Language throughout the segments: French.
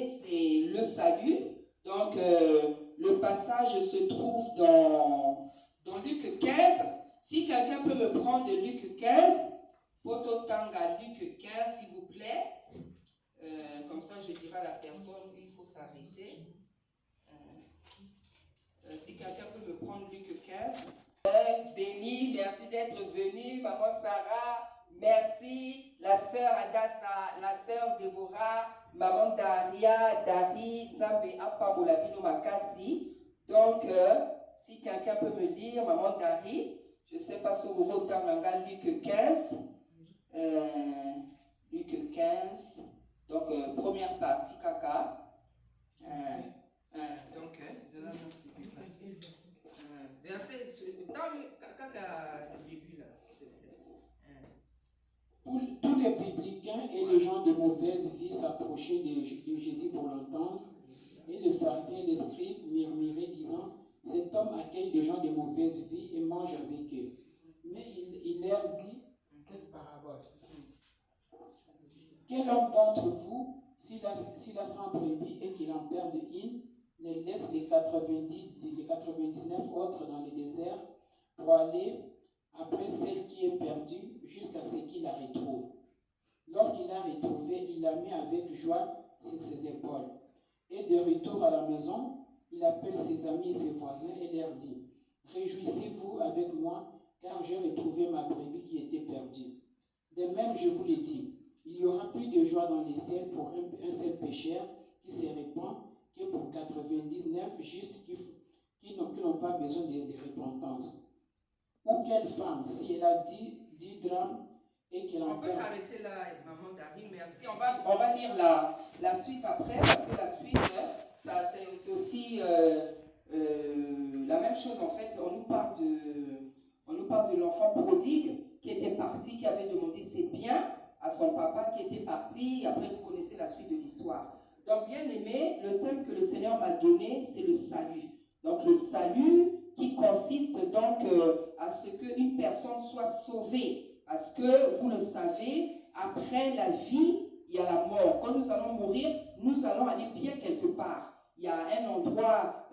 année, c'est le salut. Donc, le passage se trouve dans Luc 15. Si quelqu'un peut me prendre de Luc 15, Pototanga, Luc 15, s'il vous plaît. Comme ça, je dirai à la personne, il faut s'arrêter. Si quelqu'un peut me prendre Luc 15. Béni, merci d'être venu, maman Sarah. Merci, la sœur Adassa, la sœur Déborah, maman Daria, Dari, Nzambe Apamolabino Makasi. Donc, si quelqu'un peut me lire, maman Dari, je ne sais pas si vous avez Luc 15. Luc 15. Donc, première partie, caca. Donc, verset, dans le début là. Tous les publicains et les gens de mauvaise vie s'approchaient de Jésus pour l'entendre, et les pharisiens et les scribes murmuraient, disant, cet homme accueille des gens de mauvaise vie et mange avec eux. Mais il leur dit cette parabole. Quel homme d'entre vous, s'il a 100 brebis et qu'il en perd une, ne laisse les 99 autres dans le désert pour aller après celle qui est perdue jusqu'à ce qu'il la retrouve. Lorsqu'il l'a retrouvée, il la met avec joie sur ses épaules. Et de retour à la maison, il appelle ses amis et ses voisins et leur dit, réjouissez-vous avec moi, car j'ai retrouvé ma brebis qui était perdue. De même, je vous le dis, il y aura plus de joie dans les ciels pour un seul pécheur qui se répand que pour 99 justes qui n'ont pas besoin de repentance. Ou quelle femme, si elle a 10 drames et qu'elle en On peut s'arrêter là, maman Dari, merci. On va lire la suite après, parce que la suite, c'est aussi la même chose en fait. On nous parle de l'enfant prodigue qui était parti, qui avait demandé ses biens à son papa qui était parti. Et après, vous connaissez la suite de l'histoire. Donc, bien aimé, le thème que le Seigneur m'a donné, c'est le salut. Donc, le salut qui consiste donc à ce qu'une personne soit sauvée. Parce que, vous le savez, après la vie, il y a la mort. Quand nous allons mourir, nous allons aller bien quelque part. Il y a un endroit,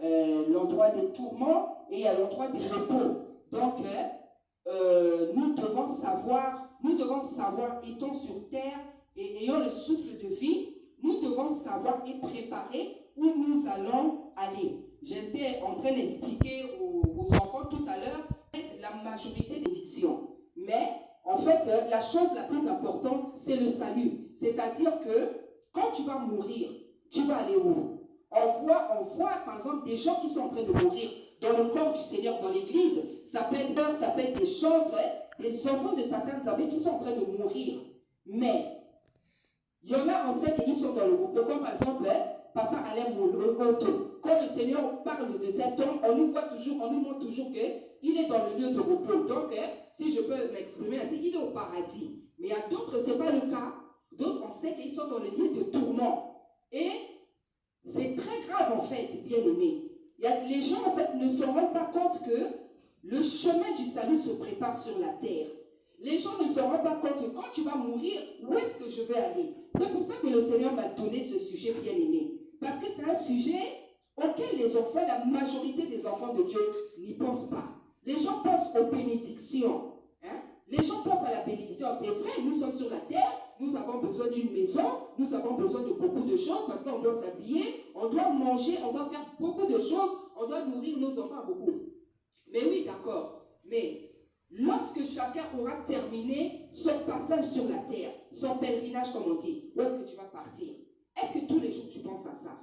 l'endroit des tourments, et il y a l'endroit des repos. Donc, nous devons savoir, étant sur terre et ayant le souffle de vie, nous devons savoir et préparer où nous allons aller. J'étais en train d'expliquer aux enfants tout à l'heure la majorité des dictions. Mais en fait, la chose la plus importante, c'est le salut. C'est-à-dire que quand tu vas mourir, tu vas aller où? On voit par exemple des gens qui sont en train de mourir dans le corps du Seigneur, dans l'église. Ça peut être des chantres, des enfants de Tata Nzambe qui sont en train de mourir. Mais il y en a, on sait qu'ils sont dans le repos, comme par exemple Papa Alain Moloto. Quand le Seigneur parle de cet homme, on nous montre toujours qu'il est dans le lieu de repos. Donc, si je peux m'exprimer ainsi, il est au paradis. Mais il y a d'autres, ce n'est pas le cas. D'autres, on sait qu'ils sont dans le lieu de tourment. Et c'est très grave en fait, bien aimé. Les gens en fait ne se rendent pas compte que le chemin du salut se prépare sur la terre. Les gens ne se rendent pas compte que quand tu vas mourir, où est-ce que je vais aller? C'est pour ça que le Seigneur m'a donné ce sujet, bien aimé. Parce que c'est un sujet auquel les enfants, la majorité des enfants de Dieu n'y pensent pas. Les gens pensent aux bénédictions. Les gens pensent à la bénédiction. C'est vrai, nous sommes sur la terre, nous avons besoin d'une maison, nous avons besoin de beaucoup de choses parce qu'on doit s'habiller, on doit manger, on doit faire beaucoup de choses, on doit nourrir nos enfants beaucoup. Mais oui, d'accord. Mais lorsque chacun aura terminé son passage sur la terre, son pèlerinage comme on dit, où est-ce que tu vas partir? Est-ce que tous les jours tu penses à ça?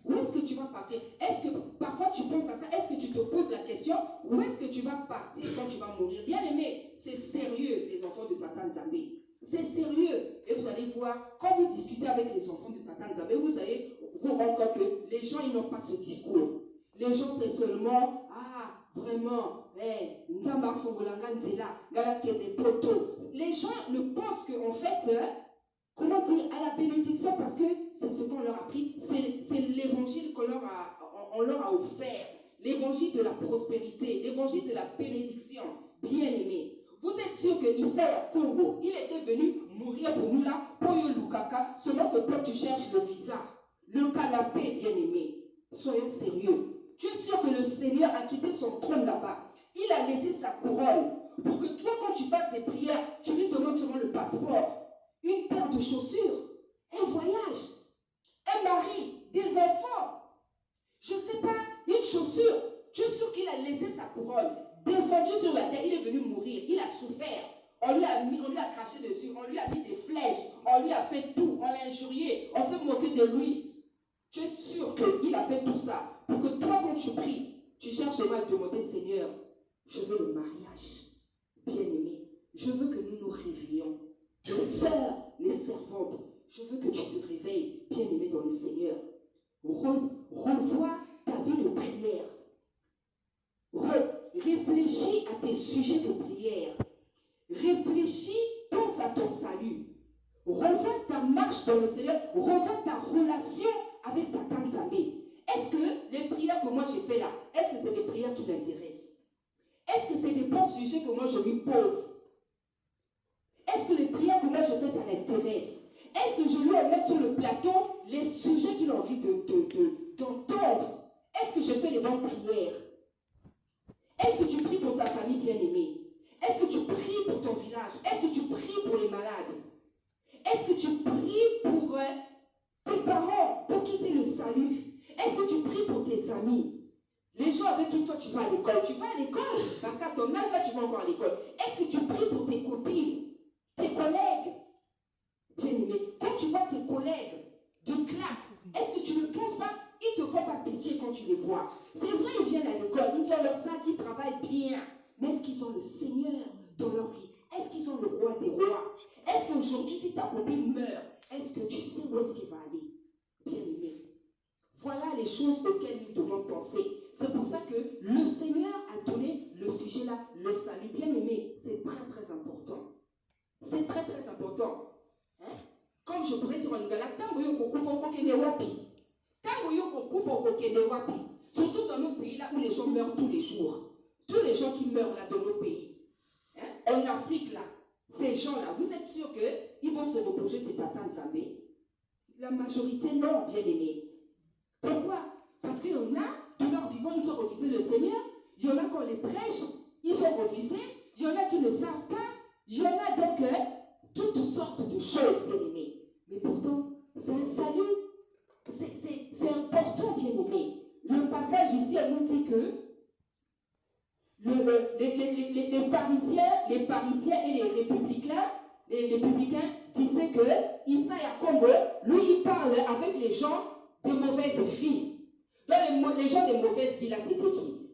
Où est-ce que tu vas partir? Est-ce que parfois tu penses à ça? Est-ce que tu te poses la question, où est-ce que tu vas partir quand tu vas mourir? Bien aimé, c'est sérieux les enfants de Tata Nzambe. C'est sérieux. Et vous allez voir, quand vous discutez avec les enfants de Tata Nzambe, vous allez vous rendre compte que les gens, ils n'ont pas ce discours. Les gens, c'est seulement, vraiment, Nzamba Fongolanga Nzela, Galake des poteaux. Les gens ne pensent qu'en fait, comment dire, à la bénédiction, parce que c'est ce qu'on leur a appris, c'est l'évangile qu'on leur a offert. L'évangile de la prospérité, l'évangile de la bénédiction. Bien aimé. Vous êtes sûr que Issaïa Congo, il était venu mourir pour nous là, pour Lukaka, selon que toi tu cherches le le canapé, bien-aimé. Soyons sérieux. Tu es sûr que le Seigneur a quitté son trône là-bas. Il a laissé sa couronne pour que toi, quand tu fasses des prières, tu lui demandes seulement le passeport, une paire de chaussures, un voyage, un mari, des enfants. Je ne sais pas, une chaussure. Tu es sûr qu'il a laissé sa couronne, descendu sur la terre, il est venu mourir, il a souffert. On lui a craché dessus, on lui a mis des flèches, on lui a fait tout, on l'a injurié, on s'est moqué de lui. Tu es sûr qu'il a fait tout ça pour que toi, quand tu pries, tu cherches à demander, Seigneur, je veux le mariage. Bien-aimé, je veux que nous nous réveillons. Les sœurs, les servantes, je veux que tu te réveilles, bien-aimé dans le Seigneur. Revois ta vie de prière. Réfléchis à tes sujets de prière. Réfléchis, pense à ton salut. Revois ta marche dans le Seigneur. Revois ta relation avec ta Tanzamé. Est-ce que les prières que moi j'ai fait là, est-ce que c'est des prières qui l'intéressent? Est-ce que c'est des bons sujets que moi je lui pose? Est-ce que les prières que moi je fais, ça l'intéresse? Est-ce que je lui mets sur le plateau les sujets qu'il a envie d'entendre? Est-ce que je fais les bonnes prières? Est-ce que tu pries pour ta famille bien-aimée? Est-ce que tu pries pour ton village? Est-ce que tu pries pour les malades? Est-ce que tu pries pour tes parents, pour qui c'est le salut? Est-ce que tu pries pour tes amis? Les gens avec qui toi tu vas à l'école, parce qu'à ton âge là tu vas encore à l'école. Est-ce que tu pries pour tes copines, tes collègues? Bien-aimé, quand tu vois tes collègues de classe, est-ce que tu ne penses pas, ils ne te font pas pitié quand tu les vois? C'est vrai, ils viennent à l'école, ils ont leur sac, ils travaillent bien, mais est-ce qu'ils ont le Seigneur dans leur vie? Est-ce qu'ils ont le roi des rois? Est-ce qu'aujourd'hui, si ta copine meurt, est-ce que tu sais où est-ce qu'il va aller? Bien-aimé, voilà les choses auxquelles nous devons penser. C'est pour ça que le Seigneur a donné le sujet là, le salut. Bien-aimé, c'est très très important. C'est très très important. Hein? Comme je pourrais dire en lingala, tango yo kokufa okokende wapi. Tango yo kokufa okokende wapi. Surtout dans nos pays là où les gens meurent tous les jours. Tous les gens qui meurent là dans nos pays. Hein? En Afrique là, ces gens-là, vous êtes sûr qu'ils vont se reprocher ces tatans Zambé? La majorité non, bien-aimés. Pourquoi? Parce qu'il y en a, de leur vivant, ils ont refusé le Seigneur. Il y en a qu'on les prêche, ils ont refusé. Il y en a qui ne savent pas. Il y en a donc toutes sortes de choses, bien-aimés. Mais pourtant, c'est un salut. C'est important, bien-aimés. Le passage ici, on nous dit que les pharisiens et les républicains disaient que Issa Yakombo, lui, il parle avec les gens de mauvaises filles. Donc les gens de mauvaises filles, là, c'était qui?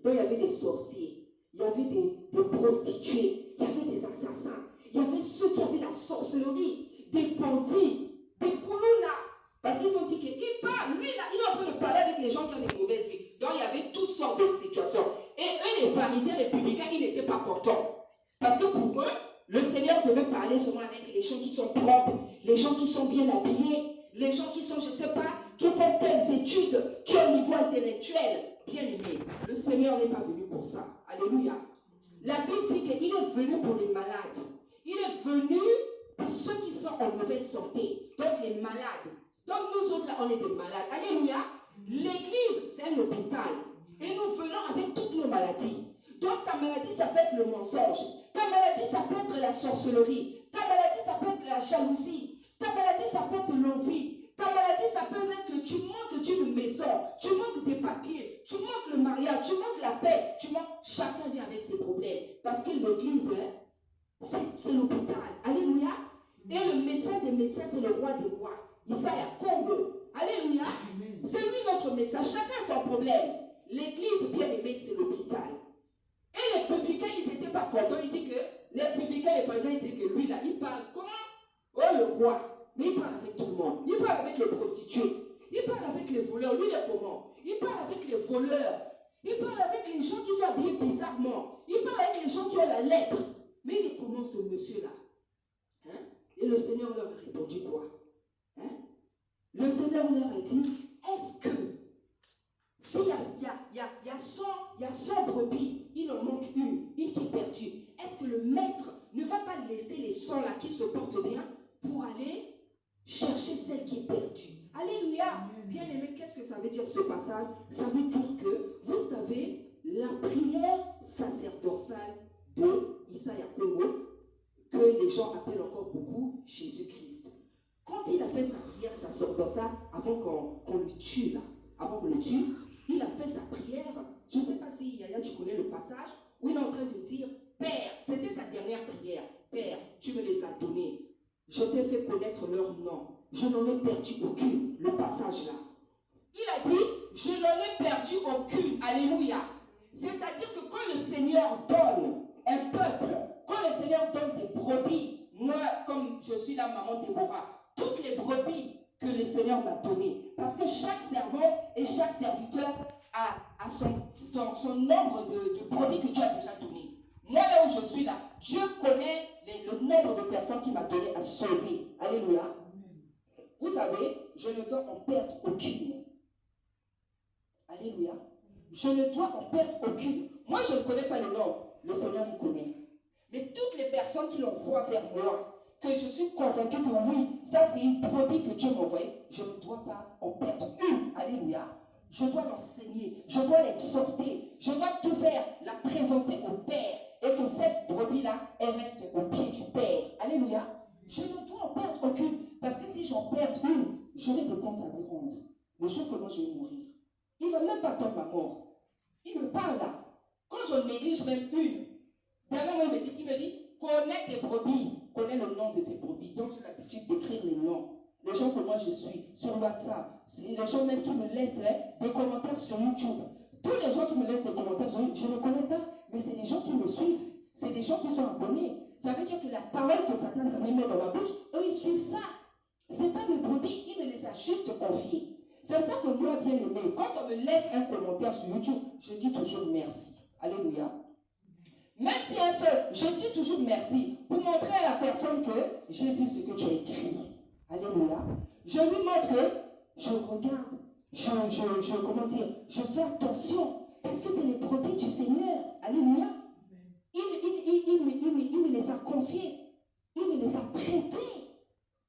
Donc il y avait des sorciers, il y avait des prostituées, il y avait des assassins, il y avait ceux qui avaient la sorcellerie, des bandits, des koulouna. Parce qu'ils ont dit qu'il parle, lui, là, il est en train de parler avec les gens qui ont des mauvaises vies. Donc il y avait toutes sortes de situations. Et eux, les pharisiens, les publicains, ils n'étaient pas contents. Parce que pour eux, le Seigneur devait parler seulement avec les gens qui sont propres, les gens qui sont bien habillés, les gens qui sont, je ne sais pas, qui font telles études, qui ont un niveau intellectuel. Bien aimé, le Seigneur n'est pas venu pour ça. Alléluia. La Bible dit qu'il est venu pour les malades. Il est venu pour ceux qui sont en mauvaise santé. Donc les malades. Donc nous autres là, on est des malades. Alléluia. L'église, c'est un hôpital. Et nous venons avec toutes nos maladies. Donc ta maladie, ça peut être le mensonge. Ta maladie, ça peut être la sorcellerie. Ta maladie, ça peut être la jalousie. Ta maladie, ça peut être l'envie. Ta maladie, ça peut être que tu manques d'une maison, tu manques des papiers, tu manques le mariage, tu manques la paix, tu manques... Chacun vient avec ses problèmes. Parce que l'église, c'est l'hôpital. Alléluia. Et le médecin des médecins, c'est le roi des rois. Isaiah Congo. Alléluia. C'est lui notre médecin. Chacun a son problème. L'église, bien aimée, c'est l'hôpital. Et les publicains, ils n'étaient pas contents. Ils disent que les publicains, les pharisiens, ils disent que lui, là, il parle comment? Oh, le roi. Mais il parle avec tout le monde. Il parle avec les prostituées. Il parle avec les voleurs. Lui, il est comment? Il parle avec les voleurs. Il parle avec les gens qui sont habillés bizarrement. Il parle avec les gens qui ont la lèpre. Mais il est comment ce monsieur-là? Hein? Et le Seigneur leur a répondu quoi? Hein? Le Seigneur leur a dit, est-ce que s'il y a 100 brebis, il en manque une qui est perdue, est-ce que le maître ne va pas laisser les 100 là qui se portent bien pour aller chercher celle qui est perdue? Alléluia. Bien aimé, qu'est-ce que ça veut dire ce passage? Ça veut dire que, vous savez, la prière sacerdotale de Isaiah Congo, que les gens appellent encore beaucoup Jésus-Christ. Quand il a fait sa prière sacerdotale, avant qu'on le tue là, avant qu'on le tue, il a fait sa prière. Je ne sais pas si Yaya, tu connais le passage, où il est en train de dire, Père, c'était sa dernière prière. Père, tu me les as donnés. Je t'ai fait connaître leur nom. Je n'en ai perdu aucune. Le passage là. Il a dit, je n'en ai perdu aucune. Alléluia. C'est-à-dire que quand le Seigneur donne un peuple, quand le Seigneur donne des brebis, moi, comme je suis la maman Déborah, toutes les brebis que le Seigneur m'a données, parce que chaque servant et chaque serviteur a son nombre de brebis que Dieu a déjà donné. Moi, là où je suis là, Dieu connaît le nombre de personnes qu'il m'a donné à sauver. Alléluia. Vous savez, je ne dois en perdre aucune. Alléluia. Je ne dois en perdre aucune. Moi, je ne connais pas le nom. Le Seigneur me connaît. Mais toutes les personnes qui l'envoient vers moi, que je suis convaincu que oui, ça c'est une brebis que Dieu m'a envoyée, je ne dois pas en perdre une. Alléluia. Je dois l'enseigner, je dois l'exhorter, je dois tout faire, la présenter au Père. Et que cette brebis-là, elle reste au pied du Père. Alléluia. Je ne dois en perdre aucune. Parce que si j'en perds une, j'aurai des comptes à lui rendre. Le jour que moi je vais mourir. Il ne va même pas attendre ma mort. Il me parle là. Quand je néglige même une, dernièrement il me dit, connais tes brebis, connais le nom de tes brebis. Donc j'ai l'habitude d'écrire les noms. Les gens que moi je suis sur WhatsApp, c'est les gens même qui me laissent des commentaires sur YouTube. Tous les gens qui me laissent des commentaires sur YouTube, je ne connais pas, mais c'est des gens qui me suivent. C'est des gens qui sont abonnés. Ça veut dire que la parole que Papa nous a mis dans ma bouche, eux ils suivent ça. Ce n'est pas mes brebis, il me les a juste confiés. C'est pour ça que moi, bien aimé, quand on me laisse un commentaire sur YouTube, je dis toujours merci. Alléluia. Même si un seul, je dis toujours merci pour montrer à la personne que j'ai vu ce que tu as écrit. Alléluia. Je lui montre que je regarde, comment dire, je fais attention parce que c'est les brebis du Seigneur. Alléluia. Il me les a confiés. Il me les a prêtés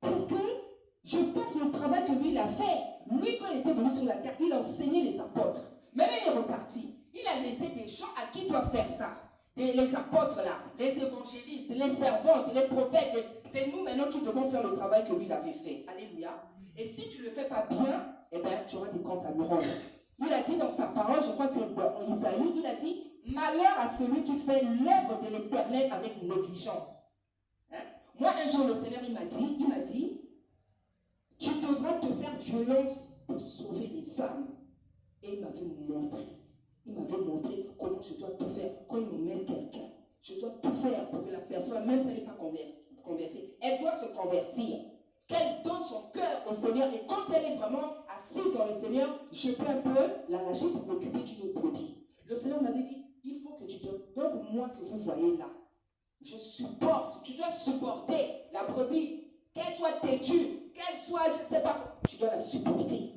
pour que je fasse le travail que lui il a fait. Lui, quand il était venu sur la terre, il enseignait les apôtres. Maintenant, il est reparti. Il a laissé des gens à qui doivent faire ça. Les apôtres là, les évangélistes, les servantes, les prophètes. C'est nous maintenant qui devons faire le travail que lui il avait fait. Alléluia. Et si tu ne le fais pas bien, eh bien, tu auras des comptes à lui rendre. Il a dit dans sa parole, je crois que c'est dans Isaïe, il a dit, malheur à celui qui fait l'œuvre de l'Éternel avec négligence. Hein? Moi, un jour, le Seigneur, il m'a dit, tu devras te faire violence pour sauver les âmes. Et il m'avait montré comment je dois tout faire. Quand il me met quelqu'un, je dois tout faire pour que la personne, même si elle n'est pas convertie, elle doit se convertir. Qu'elle donne son cœur au Seigneur. Et quand elle est vraiment assise dans le Seigneur, je peux un peu la lâcher pour m'occuper d'une autre brebis. Le Seigneur m'avait dit, il faut que tu donnes. Donc moi que vous voyez là, je supporte. Tu dois supporter la brebis. Qu'elle soit têtue, qu'elle soit, je ne sais pas, tu dois la supporter.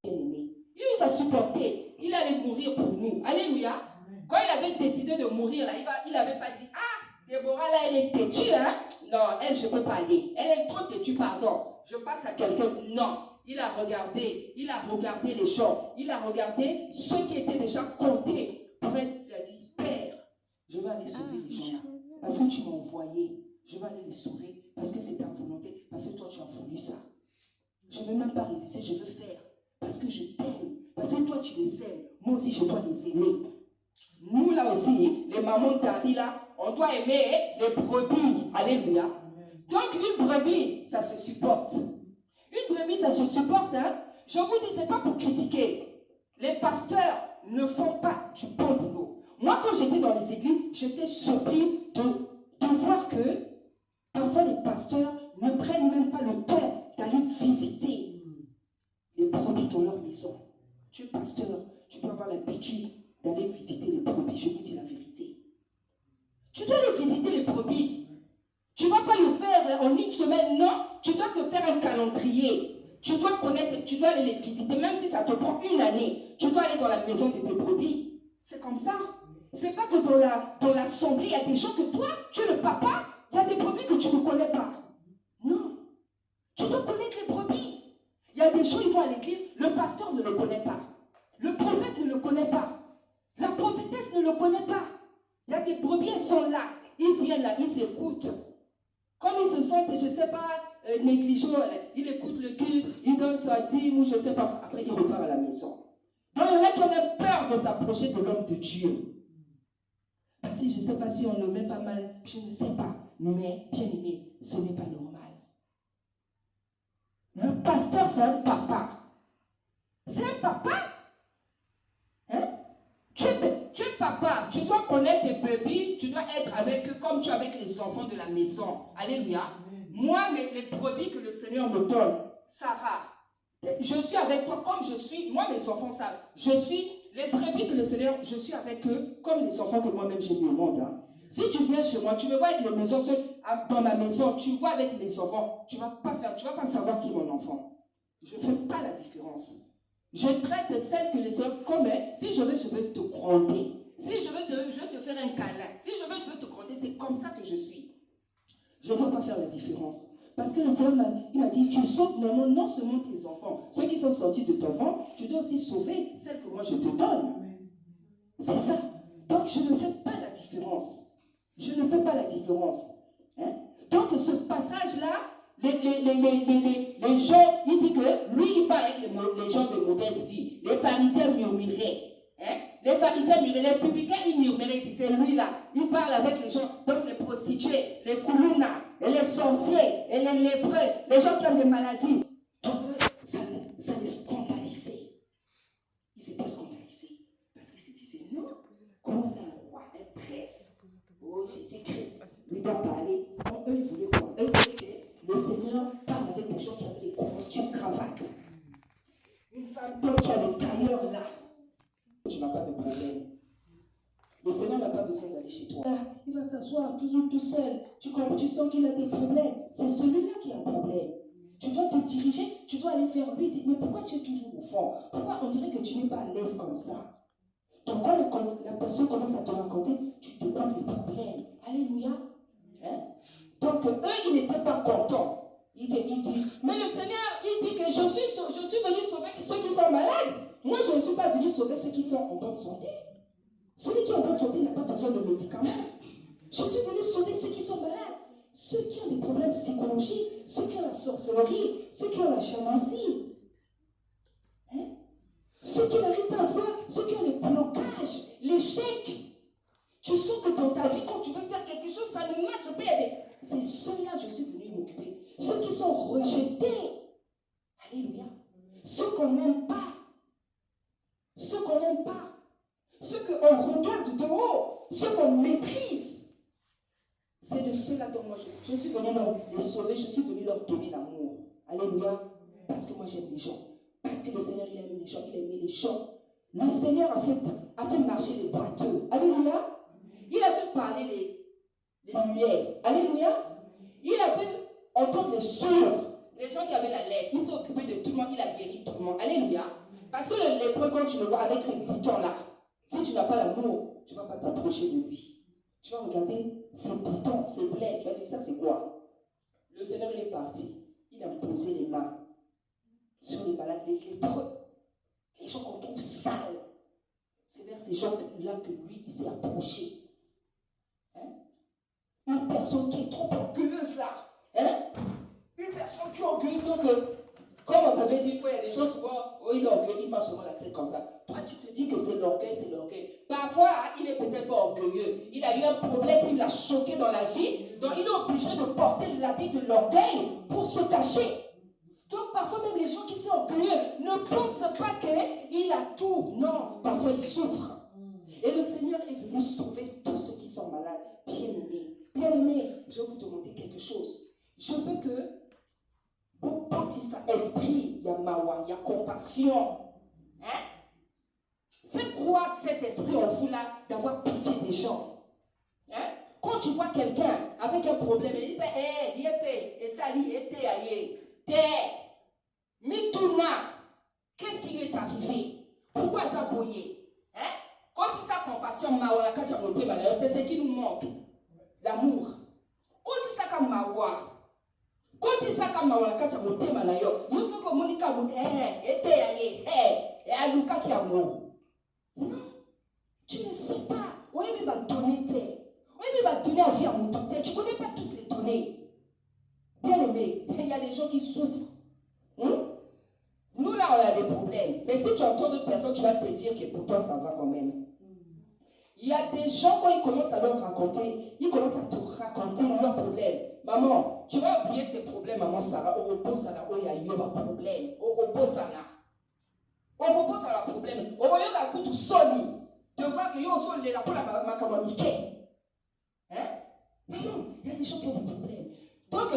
Il nous a supporté. Il allait mourir pour nous. Alléluia. Quand il avait décidé de mourir, là, il n'avait pas dit, ah, Déborah, là, elle est têtue, hein? Non, elle, je ne peux pas aller. Elle est trop têtue, pardon. Je passe à quelqu'un. Non. Il a regardé les gens. Il a regardé ceux qui étaient déjà comptés. Après, il a dit, Père, je vais aller sauver les gens là. Parce que tu m'as envoyé. Je vais aller les sauver. Parce que c'est ta volonté. Parce que toi, tu as voulu ça. Je ne vais même pas résister. Je veux faire. Parce que je t'aime. Parce que toi, tu les aimes. Moi aussi, je dois les aimer. Nous, là aussi, les mamans d'Ari, là, on doit aimer les brebis. Alléluia. Donc, une brebis, ça se supporte. Une brebis, ça se supporte. Hein? Je vous dis, ce n'est pas pour critiquer. Les pasteurs ne font pas du bon boulot. Moi, quand j'étais dans les églises, j'étais surpris de voir que parfois les pasteurs ne prennent même pas le temps d'aller visiter les brebis dans leur maison. Tu es pasteur, tu dois avoir l'habitude d'aller visiter les brebis. Je vous dis la vérité. Tu dois aller visiter les brebis. Tu ne vas pas le faire en une semaine, non. Tu dois te faire un calendrier. Tu dois connaître, tu dois aller les visiter, même si ça te prend une année. Tu dois aller dans la maison de tes brebis. C'est comme ça. C'est pas que dans l'assemblée, il y a des gens que toi, tu es le papa, il y a des brebis que tu ne connais pas. Non. Tu dois connaître les brebis. Il Il y a des gens, ils vont à l'église, le pasteur ne le connaît pas. Le prophète ne le connaît pas. La prophétesse ne le connaît pas. Il y a des brebis, elles sont là. Ils viennent là, ils écoutent. Comme ils se sentent, je ne sais pas, négligés, ils écoutent le culte, ils donnent sa dîme ou je ne sais pas. Après, ils repartent à la maison. Donc, il y en a qui ont même peur de s'approcher de l'homme de Dieu. Parce que je ne sais pas si on le met pas mal, je ne sais pas. Mais, bien aimé, ce n'est pas normal. Le pasteur, c'est un papa. C'est un papa. Hein? Tu es papa, tu dois connaître tes bébés, tu dois être avec eux comme tu es avec les enfants de la maison. Alléluia. Moi, les brebis que le Seigneur me donne, Sarah, je suis avec toi comme je suis. Moi, mes enfants savent. Je suis les brebis que le Seigneur, je suis avec eux comme les enfants que moi-même j'ai mis au monde. Hein. Si tu viens chez moi, tu me vois avec les maisons, dans ma maison, tu vois avec mes enfants, tu ne vas pas savoir qui est mon enfant. Je ne fais pas la différence. Je traite celle que les Seigneur connaît. Si je veux te gronder. Si je veux te faire un câlin. Si je veux te gronder, c'est comme ça que je suis. Je ne dois pas faire la différence. Parce que le Seigneur m'a dit, tu sauves non seulement tes enfants, ceux qui sont sortis de ton ventre, tu dois aussi sauver celles que moi je te donne. C'est ça. Donc je ne fais pas la différence. Je ne fais pas la différence. Hein? Donc ce passage-là, les gens, il dit que lui, il parle avec les gens de mauvaise vie. Les pharisiens murmuraient. Hein? Les pharisiens murmuraient, les publicains, ils murmuraient. C'est lui-là. Il parle avec les gens, donc les prostituées, les koulounas, et les sorciers, et les lépreux, les gens qui ont des maladies. Donc ça les scandalisait. Ils étaient scandalisés. Parce qu'ils se disaient, non, comment c'est un roi, un prince? Oh, Jésus-Christ, lui doit parler. Donc eux, ils voulaient quoi? Eux, ils voulaient que le Seigneur parle avec des gens qui avaient des costumes, cravates. Une femme qui a le tailleur là. Tu n'as pas de problème. Le Seigneur n'a pas besoin d'aller chez toi. Il va s'asseoir toujours tout seul. Tu sens qu'il a des problèmes. C'est celui-là qui a un problème. Tu dois te diriger, tu dois aller vers lui. Dire, mais pourquoi tu es toujours au fond? Pourquoi on dirait que tu n'es pas à l'aise comme ça? Donc quand la personne commence à te raconter, tu découvres les problèmes. Alléluia. Hein? Donc eux, ils n'étaient pas contents. Ils disent, mais le Seigneur, il dit que je suis venu sauver ceux qui sont malades. Moi, je ne suis pas venu sauver ceux qui sont en bonne santé. Celui qui est en bonne santé n'a pas besoin de médicaments. Je suis venu sauver ceux qui sont malades. Ceux qui ont des problèmes psychologiques, ceux qui ont la sorcellerie, ceux qui ont la chamancie. Hein? Ceux qui n'arrivent pas à voir, ceux qui ont les blocages, l'échec. Tu sens que dans ta vie, quand tu veux faire quelque chose, ça ne marche pas. C'est ceux-là que je suis venu m'occuper. Ceux qui sont rejetés. Alléluia. Ceux qu'on n'aime pas. Ceux qu'on n'aime pas. Ceux qu'on regarde de haut. Ceux qu'on méprise. C'est de ceux-là dont moi je suis venu les sauver. Je suis venu leur donner l'amour. Alléluia. Parce que moi j'aime les gens. Parce que le Seigneur il aime les gens. Il aime les gens. Le Seigneur a fait marcher les boiteux. Alléluia. Il a fait parler les muets. Alléluia. Il a fait entendre les sourds. Les gens qui avaient la lèpre. Il s'est occupé de tout le monde. Il a guéri tout le monde. Alléluia. Parce que le lépreux, quand tu le vois avec ces boutons-là, si tu n'as pas l'amour, tu ne vas pas t'approcher de lui. Tu vas regarder ces boutons, ces blés. Tu vas dire, ça c'est quoi? Le Seigneur il est parti. Il a posé les mains sur les malades, les lépreux. Les gens qu'on trouve sales. C'est vers ces gens-là que lui, il s'est approché. Hein? Une personne qui est trop orgueilleuse là. Hein? Une personne qui est orgueilleuse. Donc, comme on m'avait dit, il y a des gens souvent, oh, il est orgueilleux, il marche sur la tête comme ça. Toi, tu te dis que c'est l'orgueil, c'est l'orgueil. Parfois, il n'est peut-être pas orgueilleux. Il a eu un problème qui l'a choqué dans la vie. Donc, il est obligé de porter l'habit de l'orgueil pour se cacher. Donc, parfois, même les gens qui sont orgueilleux ne pensent pas qu'il a tout. Non, parfois, ils souffrent. Et le Seigneur est venu sauver tous ceux qui sont malades. Bien-aimés, je vais vous demander quelque chose. Je veux que vous portiez ça esprit, il y a mawa, il y a compassion. Hein? Faites croire cet esprit en vous là d'avoir pitié des gens. Hein? Quand tu vois quelqu'un avec un problème, il dit, qu'est-ce qui lui est arrivé? Pourquoi ça bouillé? Hein? Quand il sa compassion, c'est ce qui nous manque. L'amour. Quand il sa mawa, quand il sa ezalaka mawa na kati ya motema na yo yo soki omonika moto eteya ye alukaki yango. Non, tu ne sais pas. Oyebi badonné te. Oyebi badonné à vie à moto te. Tu connais pas toutes les données. Bien aimé, il y a des gens qui souffrent. Nous là on a des problèmes. Mais si tu entends d'autres personnes, tu vas te dire que pour toi ça va quand même. Il y a des gens, quand ils commencent à leur raconter, ils commencent à te raconter leurs problèmes. Maman, tu vas oublier tes problèmes, maman Sarah. Au repos, Sarah, il y a eu un problème. Au repos, Sarah. Au repos, ça va problème. Au voyant qu'à coup, tout soli. De voir que yo, sol, les la pour la makamamike. Hein? Maman, il y a des gens qui ont des problèmes. Donc,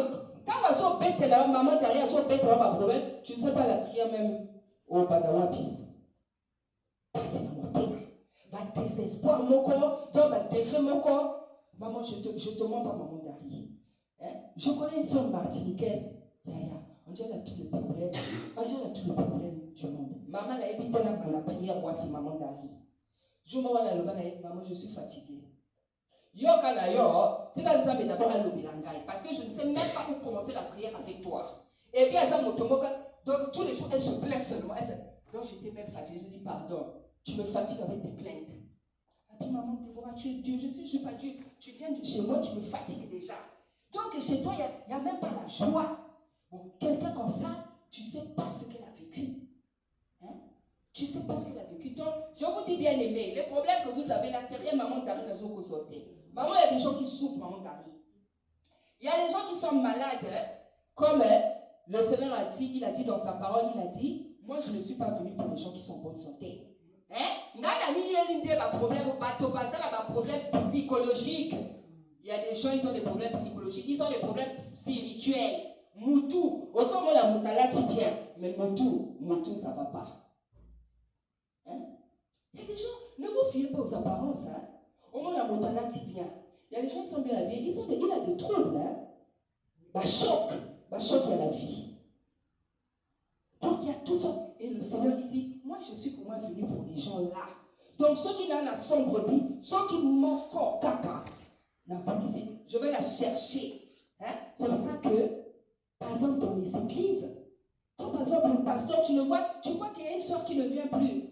quand elles sont bêtes là, maman derrière, elles sont bêtes là, ma problème, tu ne sais pas la prière même au Badawapi. C'est dans mon thème. Ma désespoir, mon corps, dans ma degré, mon corps. Maman, je te mens pas, maman Dari. Hein? Je connais une soeur martiniquaise. Yaya, on dirait tous les problèmes. On dirait tous les problèmes du monde. Maman a évité la prière, wapi, maman Dari. Je me vois là, maman, je suis fatiguée. Yo, kana yo, c'est quand ça, mais d'abord, à l'obilangaï. Parce que je ne sais même pas où commencer la prière avec toi. Et puis, elle s'est motomoka. Donc, tous les jours, elle se plaint seulement. Donc, j'étais même fatiguée. Je dis, pardon. Tu me fatigues avec tes plaintes. Et puis, maman, Déborah, tu es Dieu. Je ne suis pas Dieu. Tu viens de chez moi, tu me fatigues déjà. Donc, chez toi, il n'y a même pas la joie. Bon, quelqu'un comme ça, tu ne sais pas ce qu'elle a vécu. Hein? Tu ne sais pas ce qu'elle a vécu. Donc, je vous dis bien aimé, les problèmes que vous avez là, c'est rien, maman Dari, dans vos côtés. Maman, il y a des gens qui souffrent, maman Dari. Il y a des gens qui sont malades, comme le Seigneur a dit, il a dit dans sa parole, il a dit, moi, je ne suis pas venu pour les gens qui sont en bonne santé. Hein? Il y a des gens, ils ont des problèmes psychologiques, ils ont des problèmes spirituels. Moutou, au sommet la moutala dit bien, mais Moutou, ça ne va pas. Hein? Il y a des gens, ne vous fiez pas aux apparences. Hein? Au moins la moutala dit bien. Il y a des gens qui sont bien habillés, il a des troubles. Hein? Choc, il y a la vie. Donc il y a tout ça. Et le Seigneur il dit, moi je suis pour moi venu pour les gens là. Donc ceux qui n'ont la sombre vie, ceux qui manquent encore caca, je vais la chercher. Hein? C'est pour ça que, par exemple, dans les églises, quand par exemple le pasteur, tu vois qu'il y a une soeur qui ne vient plus. Il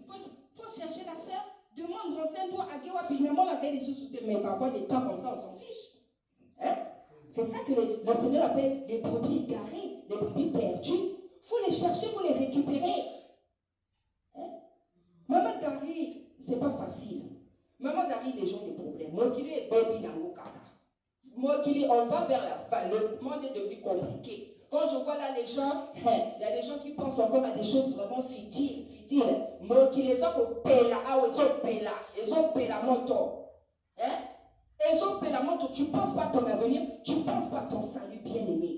faut chercher la soeur, demande, renseigne-toi à Gewa, puis maman la paix des sous-sous, mais parfois des cas comme ça, on s'en fiche. Hein? C'est ça que le Seigneur appelle les brebis égarées, les brebis perdues. Il faut les chercher, il faut les récupérer. Hein? Maman Dari, c'est pas facile. Maman Dari, les gens ont des problèmes. Moi qui est baby dans le caca. Moi qui on va vers la fin. Le monde est devenu compliqué. Quand je vois là les gens, il y a des gens qui pensent encore à des choses vraiment futiles. Moi qui les ont payé là, ils ont payé la moto. Hein? Ils ont payé la moto. Tu ne penses pas à ton avenir, tu ne penses pas à ton salut bien-aimé.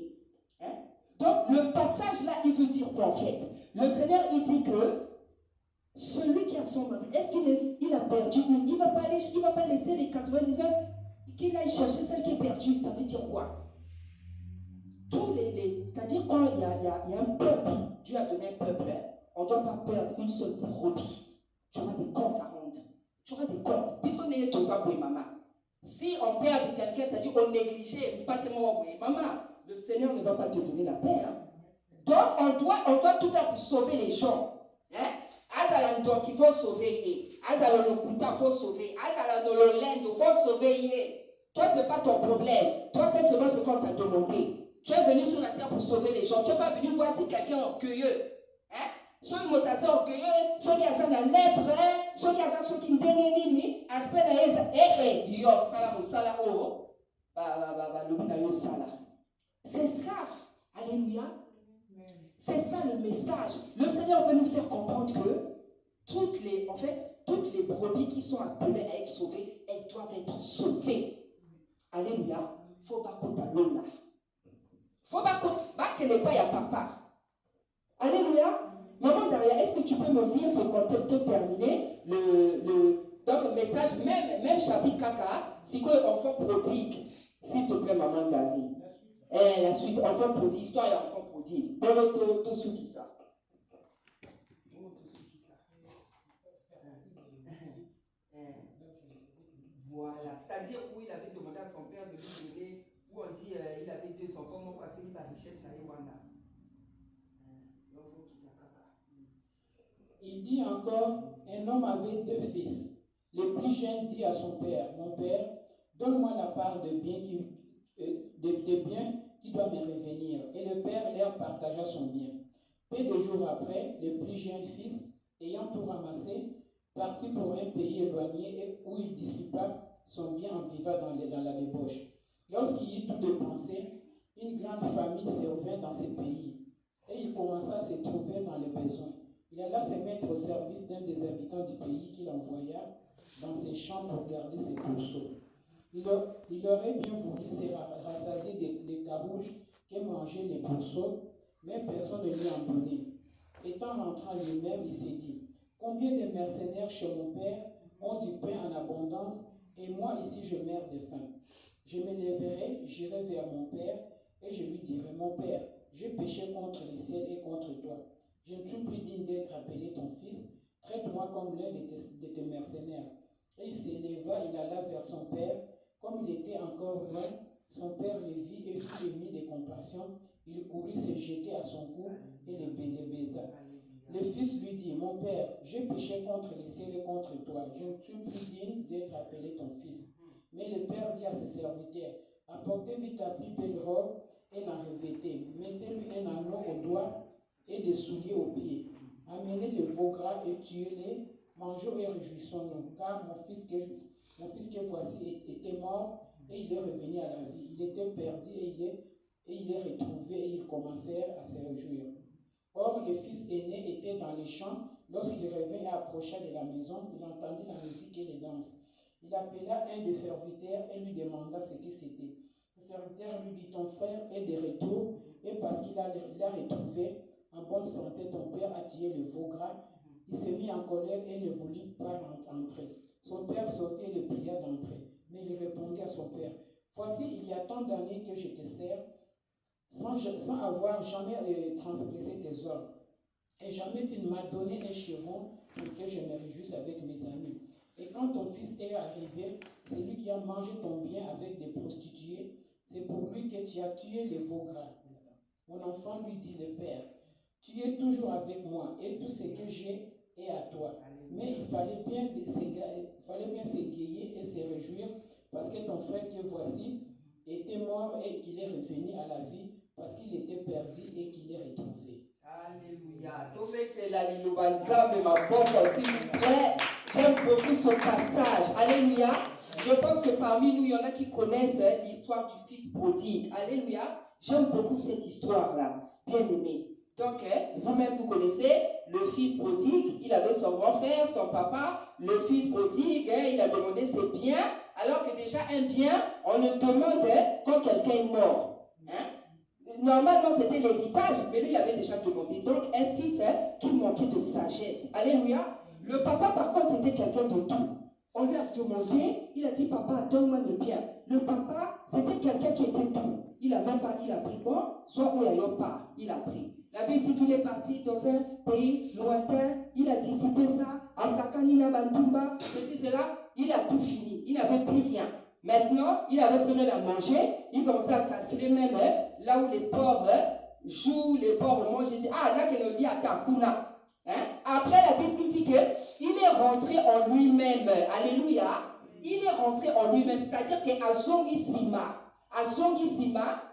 Donc, le passage là, il veut dire quoi en fait? Le Seigneur, il dit que celui qui a son mari, est-ce qu'il a perdu une? Il ne va pas laisser les 99 qu'il aille chercher celle qui est perdue. Ça veut dire quoi? C'est-à-dire quand il y a un peuple, Dieu a donné un peuple, on ne doit pas perdre une seule brebis. Tu auras des comptes à rendre. Tu auras des comptes. Puisqu'on est tous à maman. Si on perd quelqu'un, ça veut dire qu'on néglige, pas tellement maman. Le Seigneur ne va pas te donner la paix. Hein? Donc, on doit tout faire pour sauver les gens. Hein? Azalando, il faut sauver. Azalando, il faut sauver. Azalando, il faut sauver. Toi, ce n'est pas ton problème. Toi, fais seulement ce qu'on t'a demandé. Tu es venu sur la terre pour sauver les gens. Tu n'es pas venu voir si quelqu'un est orgueilleux. Hein? Ceux qui sont orgueilleux, ceux qui ont la lèpre, ceux qui ont ceux qui ont des aspect de yo, sala, c'est ça. Alléluia. C'est ça le message. Le Seigneur veut nous faire comprendre que toutes les brebis qui sont appelées à être sauvées, elles doivent être sauvées. Alléluia. Faut pas qu'on t'allume là. Faut pas qu'elle n'ait pas y a papa. Alléluia. Maman derrière, est-ce que tu peux me lire pour qu'on te terminer donc le message, même chapitre caca, c'est que enfant prodigue. S'il te plaît, maman Dari. La suite, enfant prodigue, histoire et enfant prodigue. Tout ce qui ça. Voilà, c'est-à-dire où il avait demandé à son père de lui donner, où on dit il avait 2 enfants, mon passé, il a richesse, Il dit encore, un homme avait 2 fils. Le plus jeune dit à son père, mon père, donne-moi la part de biens qui doit me revenir. Et le père leur partagea son bien. Peu de jours après, le plus jeune fils, ayant tout ramassé, partit pour un pays éloigné où il dissipa son bien en vivant dans la débauche. Lorsqu'il eut tout dépensé, une grande famine survint dans ce pays, et il commença à se trouver dans les besoins. Il alla se mettre au service d'un des habitants du pays qu'il envoya dans ses champs pour garder ses pourceaux. Il aurait bien voulu se rassasier des carouges que mangeaient les pourceaux, mais personne ne lui en donnait. Étant rentré à lui-même, il s'est dit, combien de mercenaires chez mon père ont du pain en abondance, et moi ici je meurs de faim. Je me lèverai, j'irai vers mon père, et je lui dirai, mon père, j'ai péché contre les ciels et contre toi. Je ne suis plus digne d'être appelé ton fils, traite-moi comme l'un de tes mercenaires. Et il s'éleva, il alla vers son père. Comme il était encore loin, son père le vit et fut ému de compassion. Il courut se jeter à son cou et le baisa. Le fils lui dit, mon père, j'ai péché contre les ciels et contre toi. Je ne suis plus digne d'être appelé ton fils. Mais le père dit à ses serviteurs, apportez vite la plus belle robe et la revêtez. Mettez-lui un anneau au doigt et des souliers aux pieds. Amenez le veau gras et tuez-les. Mangeons et réjouissons-nous, car mon fils que voici était mort et il est revenu à la vie. Il était perdu et il est retrouvé et ils commencèrent à se réjouir. Or, le fils aîné était dans les champs. Lorsqu'il revint et approcha de la maison, il entendit la musique et les danses. Il appela un des serviteurs et lui demanda ce que c'était. Le serviteur lui dit, ton frère est de retour et parce qu'il a retrouvé en bonne santé ton père a tué le veau gras. Il s'est mis en colère et ne voulut pas entrer. Son père sortait et le pria d'entrer. Mais il répondit à son père, voici, il y a tant d'années que je te sers, sans avoir jamais transgressé tes ordres. Et jamais tu ne m'as donné un chevron pour que je me réjouisse avec mes amis. Et quand ton fils est arrivé, c'est lui qui a mangé ton bien avec des prostituées. C'est pour lui que tu as tué le veau gras. Mon enfant lui dit, le père, tu es toujours avec moi et tout ce que j'ai est à toi. Mais il fallait bien s'égayer et se réjouir parce que ton frère que voici était mort et qu'il est revenu à la vie parce qu'il était perdu et qu'il est retrouvé. Alléluia. S'il vous plaît, j'aime beaucoup ce passage. Alléluia. Je pense que parmi nous, il y en a qui connaissent l'histoire du fils prodigue. Alléluia. J'aime beaucoup cette histoire-là. Bien aimé. Donc, vous-même, vous connaissez le fils prodigue. Il avait son grand frère, son papa. Le fils prodigue, il a demandé ses biens. Alors que déjà, un bien, on le demande quand quelqu'un est mort. Normalement, c'était l'héritage, mais lui, il avait déjà demandé. Donc, un fils qui manquait de sagesse. Alléluia. Le papa, par contre, c'était quelqu'un de tout. On lui a demandé, il a dit, papa, donne-moi mes biens. Le papa, c'était quelqu'un qui était tout. Il a pris bon, soit où il a pas, il a pris. La Bible dit qu'il est parti dans un pays lointain, il a dissipé ça, à Sakanina Bandumba, ceci, cela, il a tout fini, il n'avait plus rien. Maintenant, il n'avait plus rien à manger, il commençait à calculer même là où les pauvres jouent, les pauvres mangent, il dit, ah, là, qu'il y a Takuna. Après, la Bible dit qu'il est rentré en lui-même, alléluia, il est rentré en lui-même, c'est-à-dire qu'à Zongisima,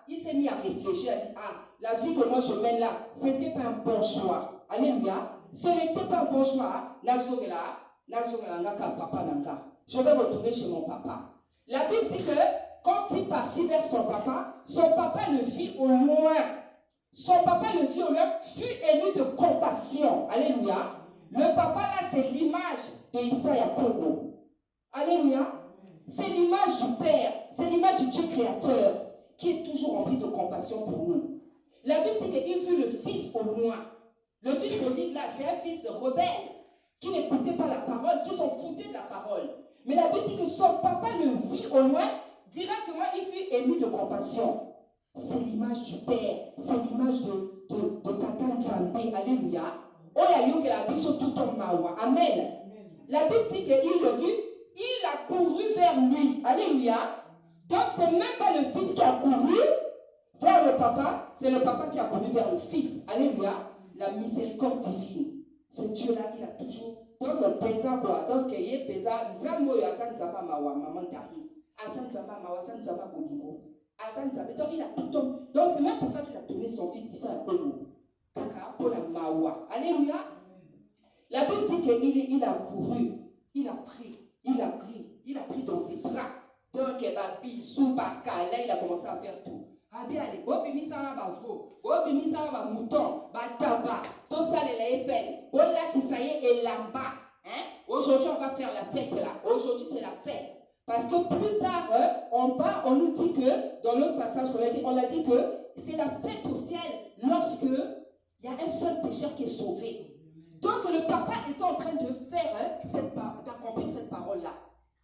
il s'est mis à réfléchir, à dire, ah, la vie que moi je mène là, ce n'était pas un bon choix. Alléluia. Ce n'était pas un bon choix. Je vais retourner chez mon papa. La Bible dit que quand il partit vers son papa le vit au loin. Son papa le vit au loin, fut ému de compassion. Alléluia. Le papa là, c'est l'image de Isaïa Congo. Alléluia. C'est l'image du Père, c'est l'image du Dieu créateur qui est toujours rempli de compassion pour nous. La Bible dit qu'il vit le fils au loin. Le fils prodigue là, c'est un fils rebelle qui n'écoutait pas la parole, qui s'en foutait de la parole. Mais la Bible dit que son papa le vit au loin, directement il fut ému de compassion. C'est l'image du Père, c'est l'image de Tata Nzambe. Alléluia. Amen. La Bible dit qu'il le vit. Il a couru vers lui. Alléluia. Donc, ce n'est même pas le fils qui a couru vers le papa, c'est le papa qui a couru vers le fils. Alléluia. La miséricorde divine. Ce Dieu-là, il a toujours. Donc, Penza quoi? Donc, il est Penza. Nzambo yo asan zaba mawa, maman Dari. Asan zaba mawa, asan zaba bolingo. Asan zaba. Donc, il a tout homme. Donc, c'est même pour ça qu'il a donné son fils ici à Congo. Kaka, pour la mawa. Alléluia. La Bible dit qu'il a couru. Il a pris dans ses bras. Donc, bisou, câlin, il a commencé à faire tout. Ah bien, allez, bobimi ça va veau, bobimi ça va mouton, tabac, tout ça les fait. On l'a tissaillé et lamba. Aujourd'hui, on va faire la fête là. Aujourd'hui, c'est la fête. Parce que plus tard, on nous dit que, dans l'autre passage on a dit que c'est la fête au ciel lorsque il y a un seul pécheur qui est sauvé. Donc, le papa est en train de faire, d'accomplir cette parole-là.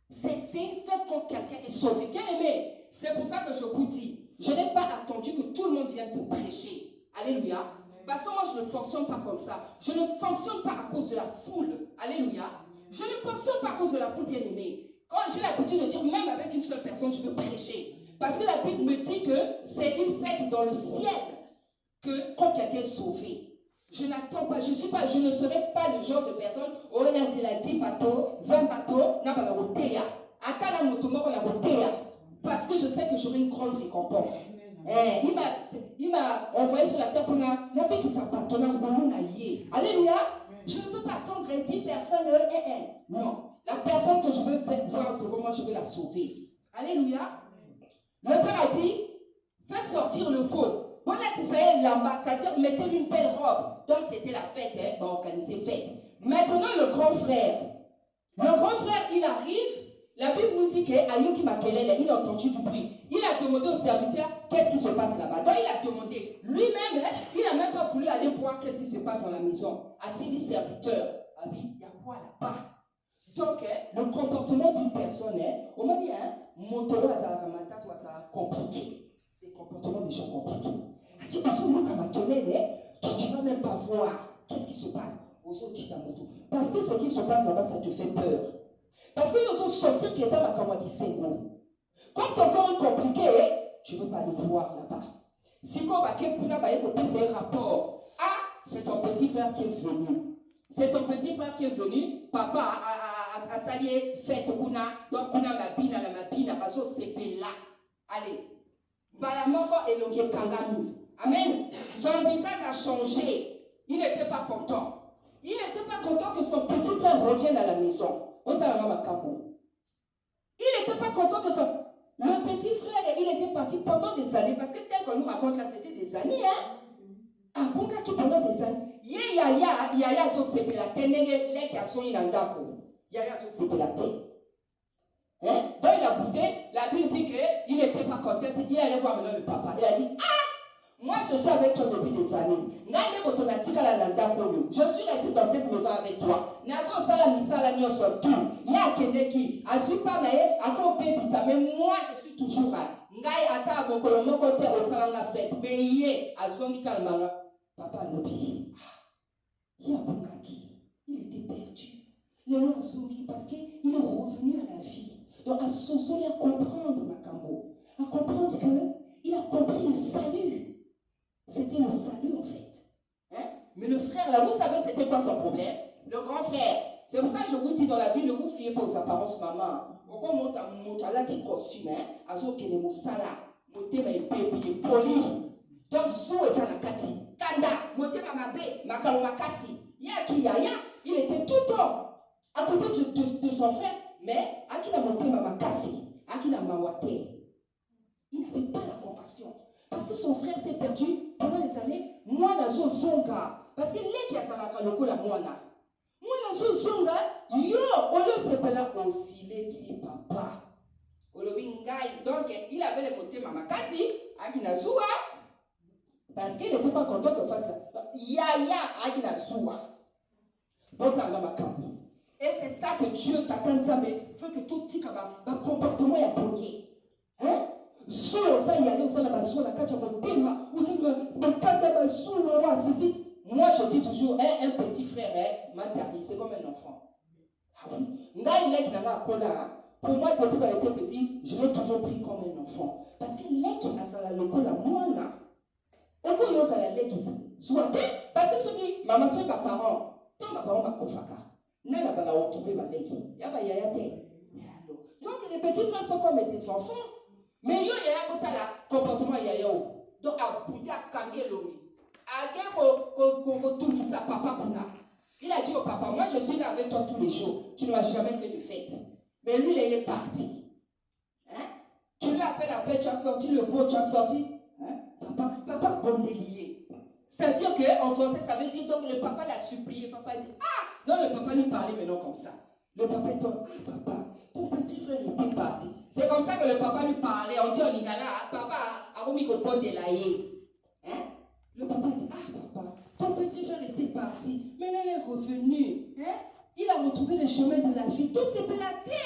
C'est une fête quand quelqu'un est sauvé. Bien aimé, c'est pour ça que je vous dis, je n'ai pas attendu que tout le monde vienne pour prêcher. Alléluia. Parce que moi, je ne fonctionne pas comme ça. Je ne fonctionne pas à cause de la foule. Alléluia. Je ne fonctionne pas à cause de la foule, bien aimé. Quand j'ai l'habitude de dire, même avec une seule personne, je veux prêcher. Parce que la Bible me dit que c'est une fête dans le ciel que quand quelqu'un est sauvé. Je n'attends pas, je ne serai pas le genre de personne, on a dit la 10 bateaux, 20 bateaux, n'a pas la bouteille. Attends la moto, la bouteille. Parce que je sais que j'aurai une grande récompense. Il m'a envoyé sur la terre pour la paix qui s'appartenait à mon allié. Alléluia. Je ne veux pas attendre 10 personnes. Non. La personne que je veux voir devant moi, je veux la sauver. Alléluia. Le Père a dit, faites sortir le veau. Voilà, c'est-à-dire mettez-lui une belle robe. Donc c'était la fête, organiser fête. Maintenant le grand frère, il arrive. La Bible nous dit qu'Ayoki Makelele, il a entendu du bruit. Il a demandé au serviteur qu'est-ce qui se passe là-bas. Donc il a demandé. Lui-même, il n'a même pas voulu aller voir qu'est-ce qui se passe dans la maison. A-t-il dit serviteur? Ah oui, il y a quoi là-bas? Donc le comportement d'une personne, on m'a dit, Montoro Azaramata, toi ça compliqué. C'est le comportement des gens compliqués. Tu vas tu vas même pas voir qu'est-ce qui se passe aux autres moto. Parce que ce qui se passe là-bas, ça te fait peur. Parce que nous allons sortir que ça va comme un bissengo. Comme ton corps est compliqué, tu ne veux pas le voir là-bas. Si on va c'est un rapport. Ah, c'est ton petit frère qui est venu. C'est ton petit frère qui est venu. Papa a salié fête kuna. Donc kuna mabina la mabina parce que c'est là. Allez. Balamoko et Logie Kangami. Amen. Son visage a changé. Il n'était pas content. Il n'était pas content que son petit frère revienne à la maison. Il n'était pas content que le petit frère, il était parti pendant des années. Parce que tel qu'on nous raconte là, c'était des années. Un bon gars qui pendant des années. Yaya so sepelate. Nenge qui a son inandako. Yaya so sepelate. Donc il a boudé, la Bible dit qu'il n'était pas content, il allait voir maintenant le papa. Il a dit, moi je suis avec toi depuis des années. Je suis resté dans cette maison avec toi. Mais moi je suis toujours là. Papa Lobi, il était perdu. Le roi Zongi, parce qu'il est revenu à la vie. Donc, à Soso, à comprendre Makambo, à comprendre qu'il a compris le salut. C'était le salut en fait. Mais le frère, là, vous savez, c'était quoi son problème? Le grand frère. C'est pour ça que je vous dis dans la vie, ne vous fiez pas aux apparences, maman. Pourquoi mon talent dit costume, azo kene mosala, motema et bébé, poli. Donc, zo et zanakati, kanda, motema mabe, makalo makasi. Yaya, il était tout le temps à côté de son frère. Mais, Akina Motema Makasi, Akina Mawate, il n'avait pas la compassion. Parce que son frère s'est perdu pendant les années. Moi, la zonga. Parce que les qui a salaka loko la moana. Moi, la zonga, yo, on le sait pas là aussi, les qui est papa. Donc, il avait le Motema Makasi, Akina Zoua. Parce qu'il n'était pas content qu'on fasse ça. Yaya, Akina Zoua. Donc, on a ma camp. Et c'est ça que Dieu t'attend, mais veut que tout petit comportement est brouillé. Moi je dis toujours, un petit frère, c'est comme un enfant. Pour moi, depuis qu'elle était petit, je l'ai toujours pris comme un enfant. Parce que l'équipe a ça le col à moi. Parce que ce qui, maman, c'est pas parent. Tant ma parole m'a kofaka. N'a la bala retrouvé ma leki. Yaba yayate. Donc les petits frères sont comme des enfants. Mais yo yaya botala comportement yayao. Donc à Bouddha Kangelomi. À tout sa papa kuna. Il a dit au papa, moi je suis là avec toi tous les jours. Tu ne m'as jamais fait de fête. Mais lui, il est parti. Hein? Tu lui as fait la fête, tu as sorti le veau, tu as sorti. Hein? Papa, bon délié. C'est-à-dire qu'en français, ça veut dire, donc le papa l'a supplié. Papa dit, ah! Donc le papa lui parlait maintenant comme ça. Le papa dit, ah papa, ton petit frère était parti. C'est comme ça que le papa lui parlait. On dit en lingala, papa, a remis au bon délaillé. Hein? Le papa dit, ah papa, ton petit frère était parti, mais là il est revenu. Hein? Il a retrouvé le chemin de la vie, tout s'est planté.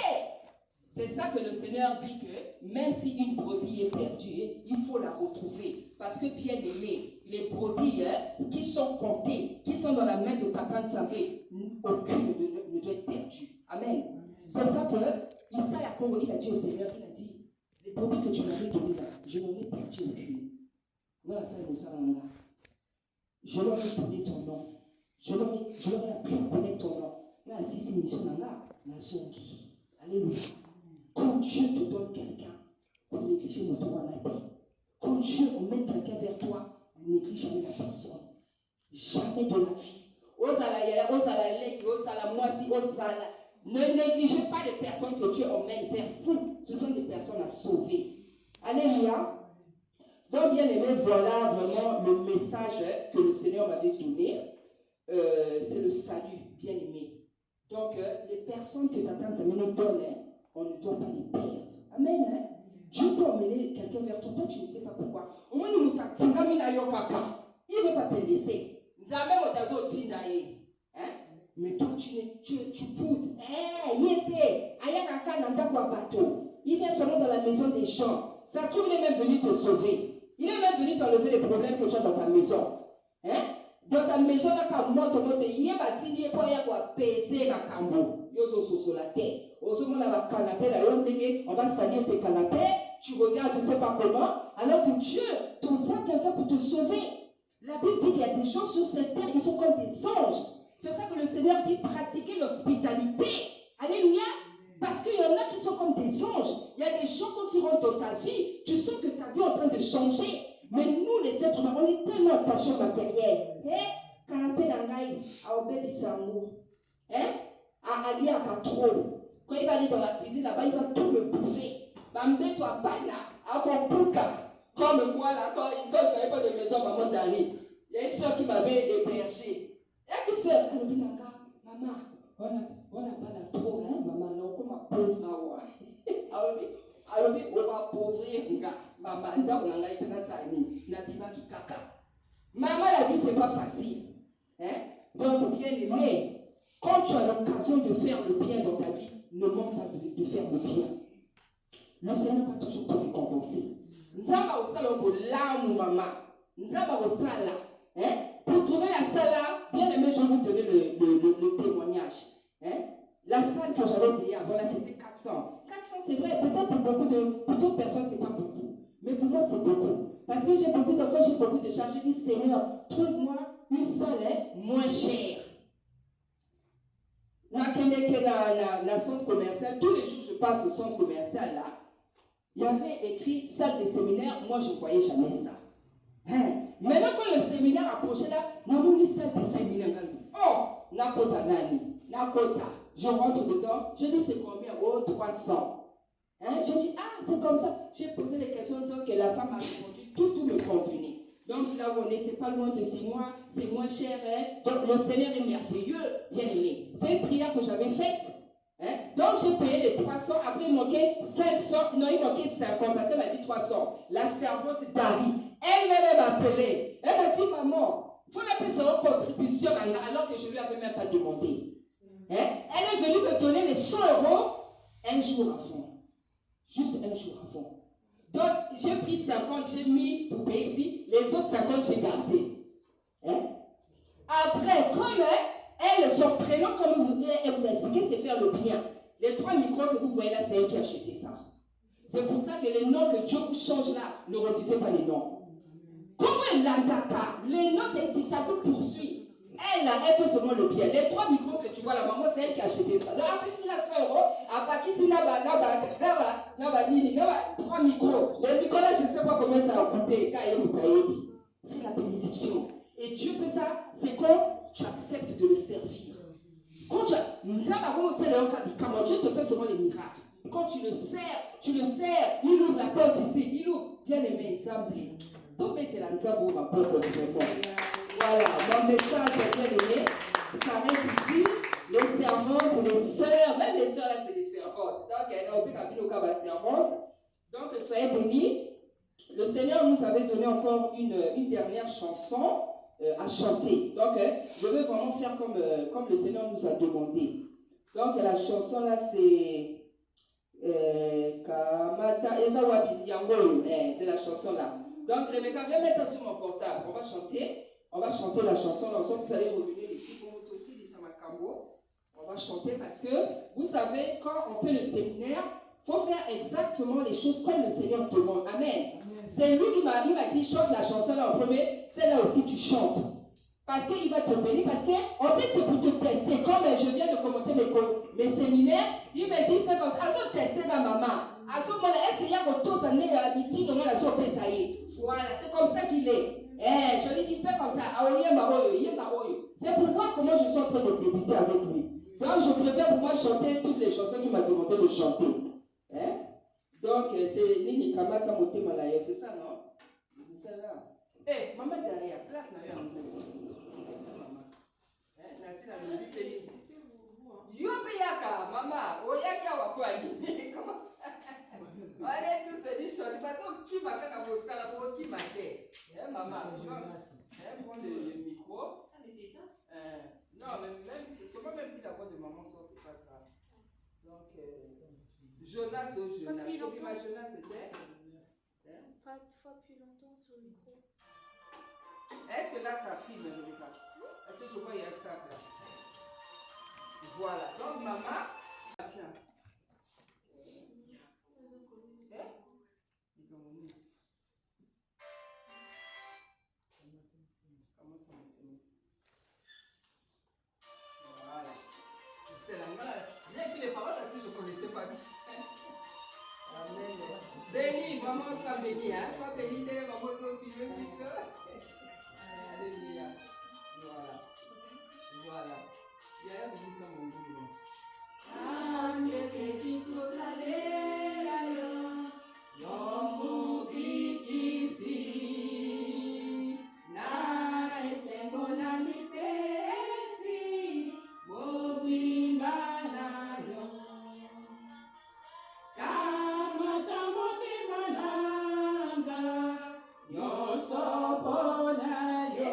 C'est ça que le Seigneur dit que même si une brebis est perdue, il faut la retrouver. Parce que bien aimé, les brebis qui sont comptées, qui sont dans la main de Papa Nzambé, aucune ne doit être perdue. Amen. C'est ça que Isaïe Congo, il a dit au Seigneur, il a dit, les brebis que tu m'avais données là, je n'en ai perdu aucune. Voilà ça, je leur ai donné ton nom. Je leur ai appris à connaître ton nom. Là, si c'est une mission là, la zongi. Alléluia. Quand Dieu te donne quelqu'un, qu'on néglige notre humanité. Quand Dieu emmène quelqu'un vers toi, ne néglige jamais la personne. Jamais de la vie. Ne négligez pas les personnes que Dieu emmène vers vous. Ce sont des personnes à sauver. Alléluia. Donc, bien aimé, voilà vraiment le message que le Seigneur m'avait donné. C'est le salut, bien aimé. Donc, les personnes que Tata Nzamé nous donne, on ne doit pas les perdre. Amen. Hein? Dieu peut emmener quelqu'un vers toi, toi tu ne sais pas pourquoi. Au moins, il ne va pas te laisser. Mais toi, tu boudes. Il vient seulement dans la maison des gens. Ça trouve, il est même venu te sauver. Il est même venu t'enlever les problèmes que tu as dans ta maison. Hein? Dans ta maison, là, quand moi, il y a bâti, on va peser la cambo. On va salir tes canapés. Tu regardes, je ne sais pas comment. Alors que Dieu t'envoie quelqu'un pour te sauver. La Bible dit qu'il y a des gens sur cette terre, ils sont comme des anges. C'est pour ça que le Seigneur dit pratiquer l'hospitalité. Alléluia. Parce qu'il y en a qui sont comme des anges. Il y a des gens, quand ils rentrent dans ta vie, tu sens que ta vie est en train de changer. Mais nous, les êtres humains, on est tellement attachés au matériel. Canapé nangai, à obéi sango. À aller à Katron. Quand il va aller dans la cuisine là-bas, il va tout me bouffer. Bambé, toi, bana, à Kompuka. Comme moi là, quand je n'avais pas de maison, maman d'Ali, il y a une soeur qui m'avait hébergé. Il y a une soeur, elle me dit, maman, on a pas la trop, hein, maman, là, comme ma pauvre, alors, on va pauvrir, maman, on a été dans sa vie, n'a pas qui caca. Maman, la vie, c'est pas facile. Hein? Donc, bien aimé, quand tu as l'occasion de faire le bien dans ta vie, ne manque pas de faire le bien. Le Seigneur va toujours te récompenser. Nzamba osala pour l'âme, maman. Nzamba osala. Pour trouver la salle, bien aimé, je vais vous donner le témoignage. La salle que j'avais payée avant, là, c'était 400. 400, c'est vrai, peut-être pour d'autres personnes, c'est pas beaucoup. Mais pour moi, c'est beaucoup. Parce que j'ai beaucoup d'enfants, j'ai beaucoup de charges. Je dis, Seigneur, trouve-moi une salle moins chère. Dans la centre commerciale, tous les jours, je passe au centre commercial là. Il y avait écrit salle de séminaire, moi je ne voyais jamais ça. Maintenant, quand le séminaire approchait là, on a mis salle de séminaire. Oh, Nakota Nani, Nakota. Je rentre dedans, je dis c'est combien? Oh, 300. Je dis, ah, c'est comme ça. J'ai posé les questions, donc la femme a répondu, tout me convenait. Donc là où on est, c'est pas loin de 6 mois, c'est moins cher. Donc le Seigneur est merveilleux, bien aimé. C'est une prière que j'avais faite. Donc j'ai payé les 300, après il manquait 500, non il manquait 50, parce qu'elle m'a dit 300. La servante Dari, elle-même appelé. Elle m'a dit, maman, il faut la payer sur contribution alors que je ne lui avais même pas demandé. Elle est venue me donner les 100 euros un jour avant. Juste un jour avant. Donc j'ai pris 50, j'ai mis pour payer ici, les autres 50 j'ai gardé. Après, comme son prénom, comme elle vous a expliqué, c'est faire le bien. Les 3 micros que vous voyez là, c'est elle qui a acheté ça. C'est pour ça que les noms que Dieu vous change là, ne refusez pas les noms. Comment elle l'a data? Les noms, ça peut poursuivre. Elle, là, elle fait seulement le bien. Les 3 micros que tu vois, la maman, c'est elle qui a acheté ça. Donc, après, si la soeur, après, si là-bas, 3 micros. Les micros, là, je ne sais pas combien ça a coûté. C'est la bénédiction. Et Dieu fait ça, c'est quand tu acceptes de le servir. Quand Dieu te fait seulement les miracles. Quand tu le sers, il ouvre la porte ici, il ouvre. Bien aimé, exemple. Donc, mettez la nzambo, ma porte, vraiment. Voilà, mon message est bien aimé. Ça reste ici. Les servantes, les sœurs, même les sœurs là, c'est des servantes. Donc, on peut appeler au cas de servantes. Donc, soyez bénis. Le Seigneur nous avait donné encore une dernière chanson à chanter. Donc, je veux vraiment faire comme le Seigneur nous a demandé. Donc, la chanson là, c'est Kamata Ezawabi Yango. C'est la chanson là. Donc, Rebecca, viens mettre ça sur mon portable. On va chanter la chanson. Ensemble, vous allez revenir ici pour vous aussi, Lisamakambo. On va chanter parce que, vous savez, quand on fait le séminaire, il faut faire exactement les choses comme le Seigneur demande. Amen. C'est lui qui m'a dit, chante la chanson là en premier, celle-là aussi tu chantes. Parce qu'il va te bénir, parce que, en fait, c'est pour te tester. Comme je viens de commencer mes séminaires, il m'a dit, fais comme ça, à ce tester ma maman. À ce moment-là, est-ce qu'il y a d'autres années à l'habitude de moi, la soeur ça y est. Voilà, c'est comme ça qu'il est. Je lui dis, fais comme ça. C'est pour voir comment je suis en train de débuter avec lui. Donc, je préfère pour moi chanter toutes les chansons qu'il m'a demandé de chanter. Donc, c'est Nini Kamata Motema Malayo, c'est ça, non? C'est ça là. Maman derrière, place n'a rien. Maman. Merci la musique. Yopeyaka, maman. Oyaka wakwali. Comment ça? Allez, tous se disent chanter. De toute façon, qui m'a fait la bosse là pour qui m'a fait? Maman, prends le micro. Non, même si la voix de maman sort, c'est pas grave. Donc, Jonas au Jonas. Jonas c'était. Faut plus longtemps sur le micro. Est-ce que là ça filme, Rebecca? Est-ce que je vois il y a un sac là? Voilà. Donc maman. Tiens. Voilà. C'est la main. J'ai écrit les paroles parce que je ne connaissais pas. Amen. Béni, vraiment, sois béni. Sois béni, maman, sois filmé, puisque. Alléluia. Voilà. Il y a un béni sans mon goût. Ah, c'est béni, so salé, non, ici. Na, c'est mon ami, si, Mobi, Manayo. Kamata, Moti, Mananga, Yoso, Bonayo.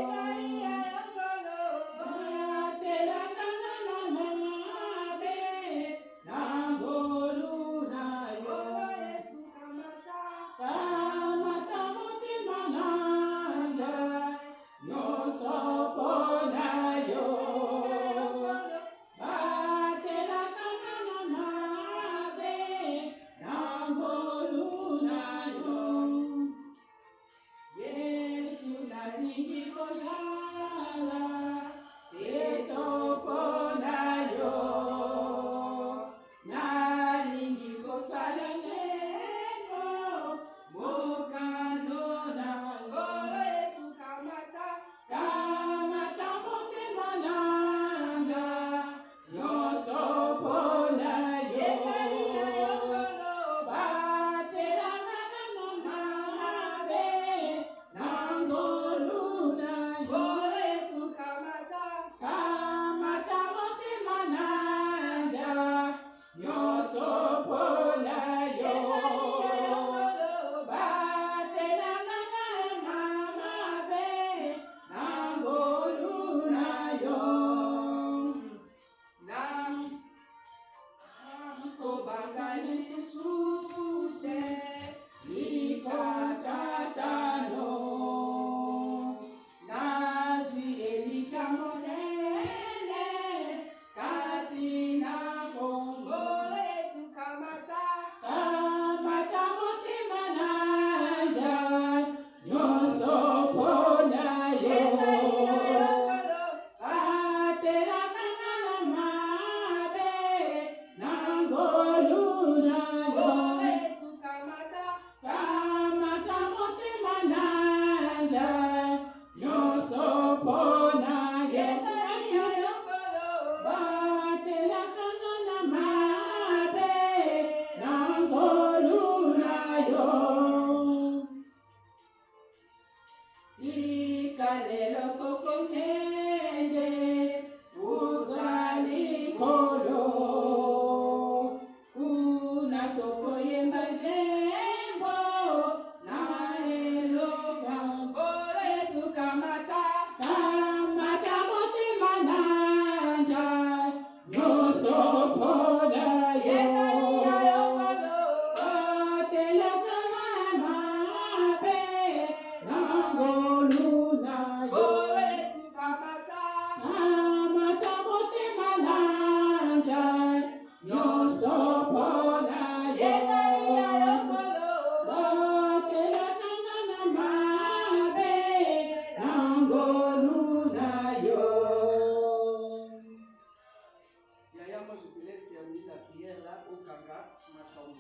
Yaya, moi je te laisse terminer la prière là au Kaka Makaou.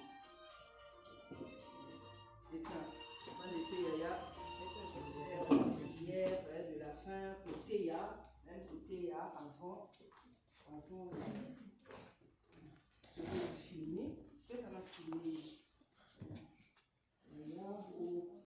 Et tiens, on va laisser Yaya faire la prière de la fin côté Ya, même côté Ya avant je vais filmer. Que ça m'a filmé.